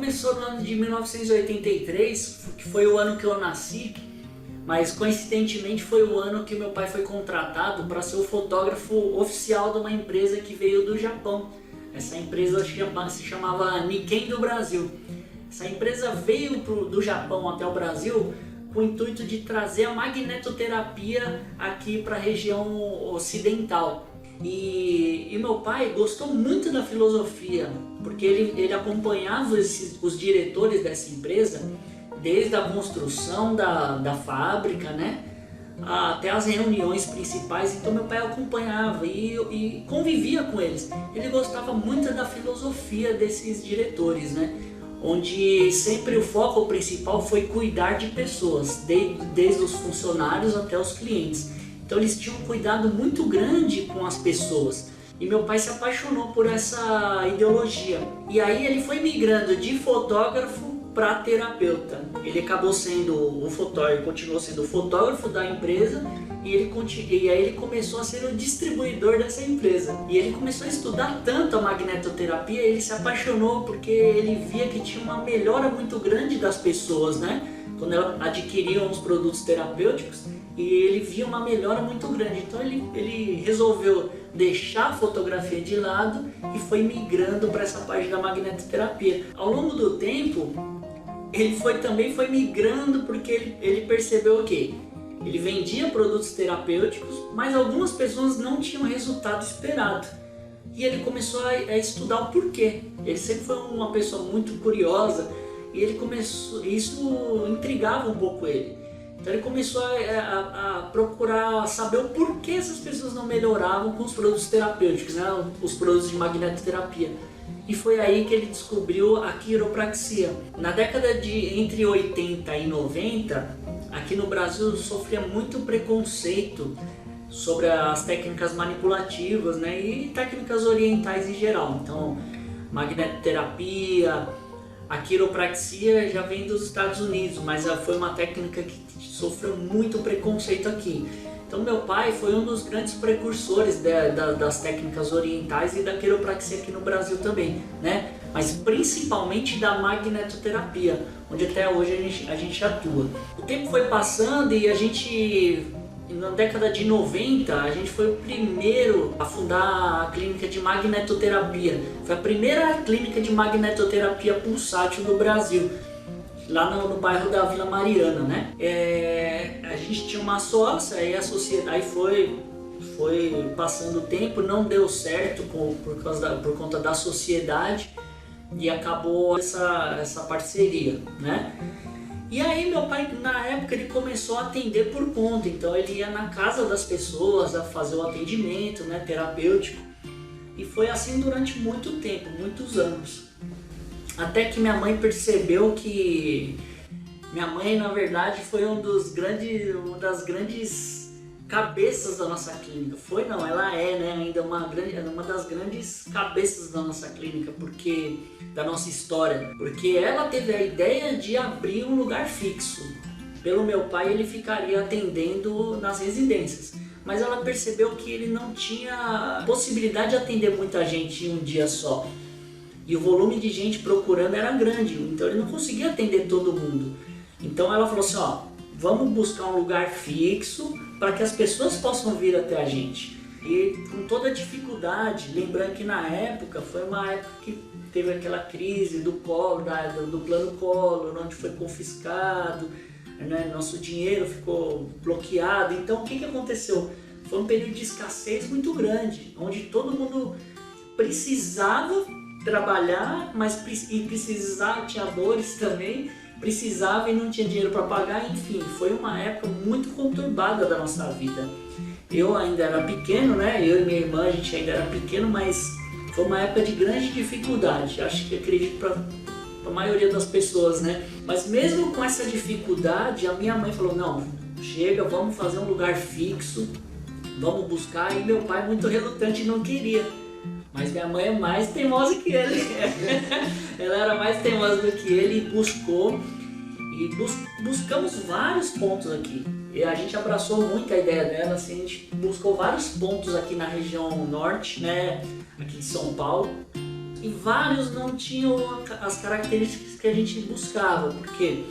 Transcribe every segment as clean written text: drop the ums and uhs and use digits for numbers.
começou no ano de 1983, que foi o ano que eu nasci, mas coincidentemente foi o ano que meu pai foi contratado para ser o fotógrafo oficial de uma empresa que veio do Japão. Essa empresa se chamava Nikkei do Brasil. Essa empresa veio do Japão até o Brasil com o intuito de trazer a magnetoterapia aqui para a região ocidental. E meu pai gostou muito da filosofia, porque ele acompanhava os diretores dessa empresa desde a construção da fábrica, né, até as reuniões principais. Então meu pai acompanhava e convivia com eles. Ele gostava muito da filosofia desses diretores, né, onde sempre o foco principal foi cuidar de pessoas, desde os funcionários até os clientes. Então eles tinham um cuidado muito grande com as pessoas. E meu pai se apaixonou por essa ideologia. E aí ele foi migrando de fotógrafo para terapeuta. Ele acabou sendo o fotógrafo, continuou sendo o fotógrafo da empresa e aí ele começou a ser o distribuidor dessa empresa. E ele começou a estudar tanto a magnetoterapia, ele se apaixonou porque ele via que tinha uma melhora muito grande das pessoas, né? Quando elas adquiriam os produtos terapêuticos, e ele via uma melhora muito grande. Então ele resolveu deixar a fotografia de lado e foi migrando para essa parte da magnetoterapia. Ao longo do tempo, ele também foi migrando porque ele percebeu que ele vendia produtos terapêuticos, mas algumas pessoas não tinham o resultado esperado. E ele começou a estudar o porquê. Ele sempre foi uma pessoa muito curiosa e isso intrigava um pouco ele. Então ele começou a procurar saber o porquê essas pessoas não melhoravam com os produtos terapêuticos, né? Os produtos de magnetoterapia. E foi aí que ele descobriu a quiropraxia. Na década de entre 80 e 90, aqui no Brasil sofria muito preconceito sobre as técnicas manipulativas, né? E técnicas orientais em geral. Então, magnetoterapia, a quiropraxia já vem dos Estados Unidos, mas foi uma técnica que sofreu muito preconceito aqui. Então meu pai foi um dos grandes precursores das técnicas orientais e da quiropraxia aqui no Brasil também, né? Mas principalmente da magnetoterapia, onde até hoje a gente atua. O tempo foi passando e na década de 90, a gente foi o primeiro a fundar a clínica de magnetoterapia. Foi a primeira clínica de magnetoterapia pulsátil do Brasil, lá no bairro da Vila Mariana, né? A gente tinha uma sócia, aí foi passando o tempo, não deu certo por conta da sociedade e acabou essa parceria, né? E aí meu pai, na época, ele começou a atender por conta, então ele ia na casa das pessoas a fazer o atendimento, né, terapêutico, e foi assim durante muito tempo, muitos anos. Até que minha mãe percebeu que minha mãe, na verdade, foi uma das grandes cabeças da nossa clínica. Ela é, né, ainda uma das grandes cabeças da nossa clínica, da nossa história, porque ela teve a ideia de abrir um lugar fixo. Pelo meu pai, ele ficaria atendendo nas residências, mas ela percebeu que ele não tinha possibilidade de atender muita gente em um dia só. E o volume de gente procurando era grande, então ele não conseguia atender todo mundo. Então ela falou assim, vamos buscar um lugar fixo para que as pessoas possam vir até a gente. E com toda a dificuldade, lembrando que na época, foi uma época que teve aquela crise do plano Collor, onde foi confiscado, né? Nosso dinheiro ficou bloqueado. Então o que aconteceu? Foi um período de escassez muito grande, onde todo mundo precisava trabalhar, precisava, tinha dores também, precisava e não tinha dinheiro para pagar. Enfim, foi uma época muito conturbada da nossa vida. Eu ainda era pequeno, né? Eu e minha irmã, a gente ainda era pequeno, mas foi uma época de grande dificuldade. Acredito para a maioria das pessoas, né? Mas mesmo com essa dificuldade, a minha mãe falou, não, chega, vamos fazer um lugar fixo, vamos buscar. E meu pai, muito relutante, não queria. Mas minha mãe é mais teimosa que ele. Ela era mais teimosa do que ele e buscou. E buscamos vários pontos aqui. E a gente abraçou muito a ideia dela, assim, a gente buscou vários pontos aqui na região norte, né, aqui de São Paulo. e vários não tinham as características que a gente buscava, porque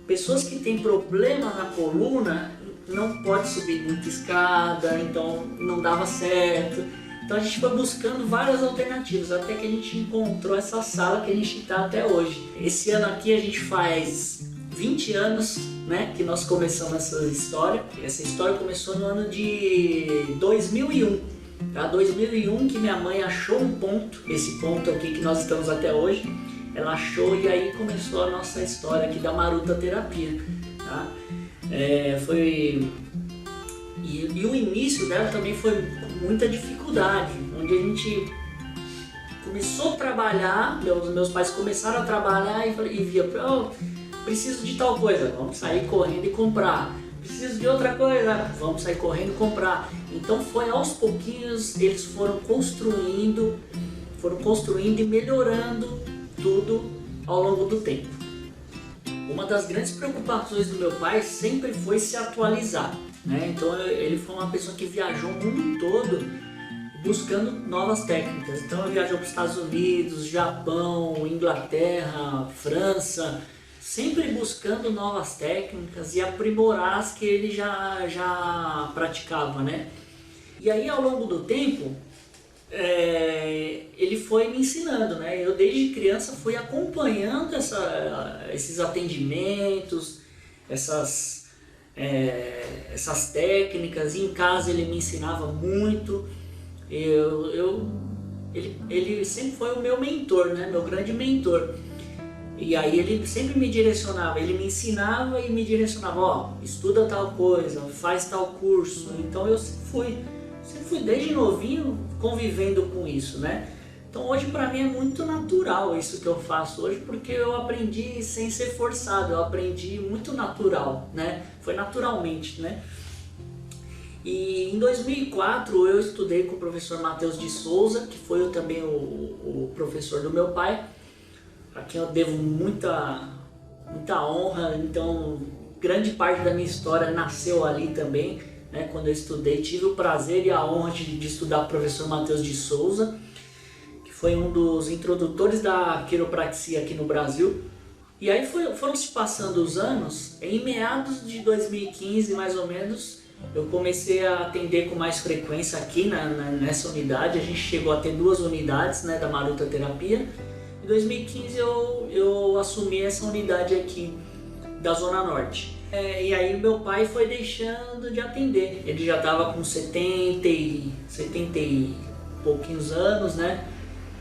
pessoas que têm problema na coluna não pode subir muita escada, então não dava certo. Então a gente foi buscando várias alternativas até que a gente encontrou essa sala que a gente está até hoje. Esse ano aqui a gente faz 20 anos, né, que nós começamos essa história. Essa história começou no ano de 2001. Tá? 2001 que minha mãe achou um ponto, esse ponto aqui que nós estamos até hoje. Ela achou e aí começou a nossa história aqui da Maruta Terapia. Tá? E o início dela também foi com muita dificuldade, onde a gente começou a trabalhar, meus pais começaram a trabalhar e via, preciso de tal coisa, vamos sair correndo e comprar. Preciso de outra coisa, vamos sair correndo e comprar. Então foi aos pouquinhos, eles foram construindo e melhorando tudo ao longo do tempo. Uma das grandes preocupações do meu pai sempre foi se atualizar, né? Então ele foi uma pessoa que viajou o mundo todo buscando novas técnicas. Então ele viajou para os Estados Unidos, Japão, Inglaterra, França, sempre buscando novas técnicas e aprimorar as que ele já praticava, né? E aí ao longo do tempo ele foi me ensinando, né? Eu desde criança fui acompanhando esses atendimentos, essas técnicas. E em casa ele me ensinava muito. Ele sempre foi o meu mentor, né? Meu grande mentor. E aí ele sempre me direcionava, ele me ensinava e me direcionava, estuda tal coisa, faz tal curso. Então eu sempre fui desde novinho convivendo com isso, né? Então hoje para mim é muito natural isso que eu faço hoje, porque eu aprendi sem ser forçado, eu aprendi muito natural, né? Foi naturalmente, né? E em 2004 eu estudei com o professor Matheus de Souza, que foi também o professor do meu pai, a quem eu devo muita honra. Então grande parte da minha história nasceu ali também, né? Quando eu estudei, tive o prazer e a honra de estudar com o professor Matheus de Souza, que foi um dos introdutores da quiropraxia aqui no Brasil. E aí foram se passando os anos. Em meados de 2015 mais ou menos, eu comecei a atender com mais frequência aqui nessa unidade. A gente chegou a ter 2 unidades, né, da Maruta Terapia. Em 2015 eu assumi essa unidade aqui da Zona Norte. E aí meu pai foi deixando de atender. Ele já estava com 70 e pouquinhos anos, né?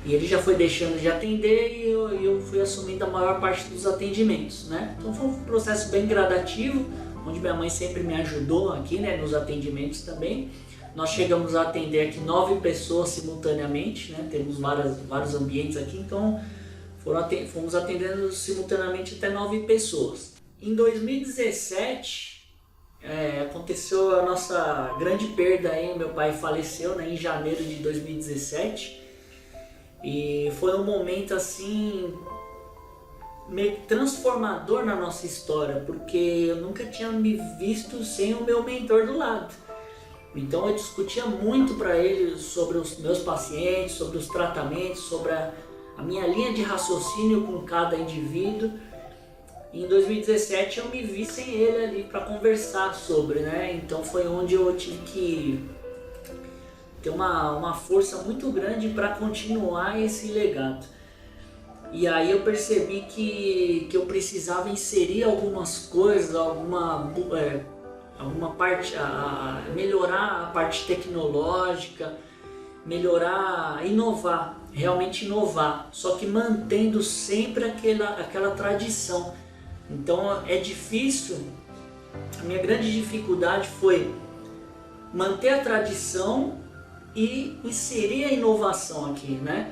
E ele já foi deixando de atender e eu fui assumindo a maior parte dos atendimentos, né? Então foi um processo bem gradativo, onde minha mãe sempre me ajudou aqui, né, nos atendimentos também. Nós chegamos a atender aqui 9 pessoas simultaneamente, né? Temos vários ambientes aqui, então fomos atendendo simultaneamente até 9 pessoas. Em 2017 aconteceu a nossa grande perda aí. Meu pai faleceu, né, em janeiro de 2017 e foi um momento assim meio transformador na nossa história, porque eu nunca tinha me visto sem o meu mentor do lado. Então eu discutia muito para ele sobre os meus pacientes, sobre os tratamentos, sobre a minha linha de raciocínio com cada indivíduo. Em 2017 eu me vi sem ele ali para conversar sobre, né? Então foi onde eu tive que ter uma força muito grande para continuar esse legado. E aí eu percebi que eu precisava inserir algumas coisas, alguma parte, melhorar a parte tecnológica, inovar, realmente inovar, só que mantendo sempre aquela tradição. Então é difícil, a minha grande dificuldade foi manter a tradição e inserir a inovação aqui, né?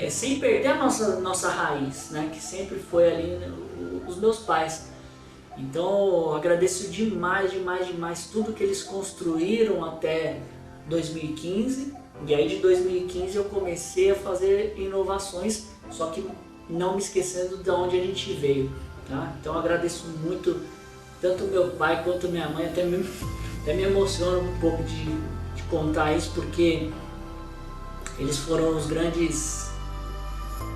Sem perder a nossa raiz, né? Que sempre foi ali os meus pais. Então eu agradeço demais tudo que eles construíram até 2015. E aí de 2015 eu comecei a fazer inovações, só que não me esquecendo de onde a gente veio. Tá? Então eu agradeço muito, tanto meu pai quanto minha mãe, até me emociona um pouco de contar isso, porque eles foram os grandes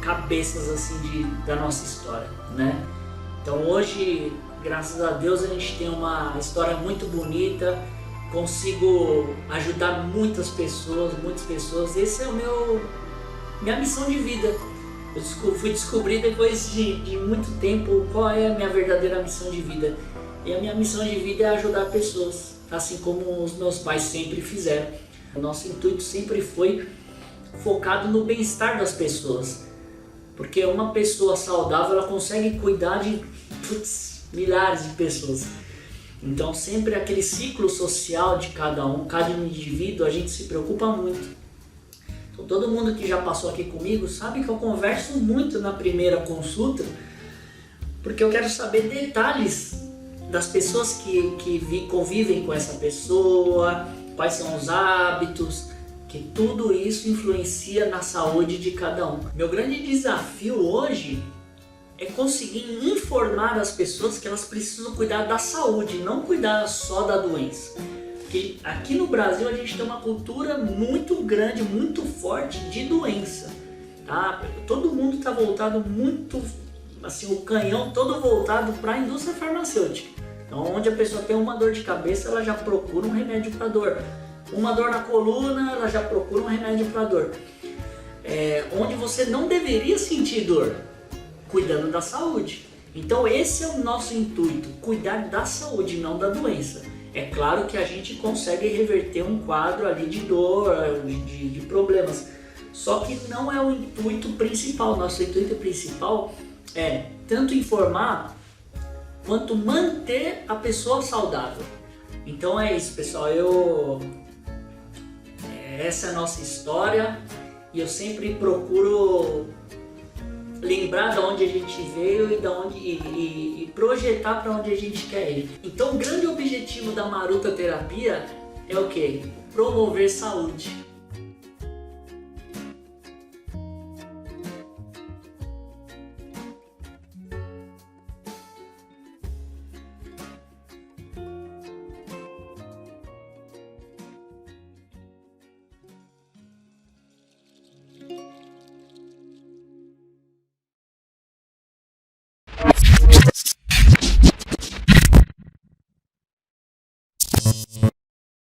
cabeças assim da nossa história, né? Então hoje, graças a Deus, a gente tem uma história muito bonita, consigo ajudar muitas pessoas. Esse é minha missão de vida. Eu fui descobrir depois de muito tempo qual é a minha verdadeira missão de vida. E a minha missão de vida é ajudar pessoas, assim como os meus pais sempre fizeram. O nosso intuito sempre foi focado no bem-estar das pessoas. Porque uma pessoa saudável, ela consegue cuidar de milhares de pessoas. Então sempre aquele ciclo social de cada indivíduo, a gente se preocupa muito. Então todo mundo que já passou aqui comigo sabe que eu converso muito na primeira consulta, porque eu quero saber detalhes das pessoas que convivem com essa pessoa, quais são os hábitos, que tudo isso influencia na saúde de cada um. Meu grande desafio hoje é conseguir informar as pessoas que elas precisam cuidar da saúde, não cuidar só da doença. Porque aqui no Brasil a gente tem uma cultura muito grande, muito forte de doença, tá? Todo mundo está voltado muito, assim, o canhão todo voltado para a indústria farmacêutica. Então, onde a pessoa tem uma dor de cabeça, ela já procura um remédio para dor. Uma dor na coluna, ela já procura um remédio para dor. Onde você não deveria sentir dor, cuidando da saúde. Então esse é o nosso intuito, cuidar da saúde, não da doença. É claro que a gente consegue reverter um quadro ali de dor, de problemas, só que não é o intuito principal. Nosso intuito principal é tanto informar quanto manter a pessoa saudável. Então é isso, pessoal. Essa é a nossa história e eu sempre procuro lembrar de onde a gente veio e projetar para onde a gente quer ir. Então o grande objetivo da Maruta Terapia é o quê? Promover saúde.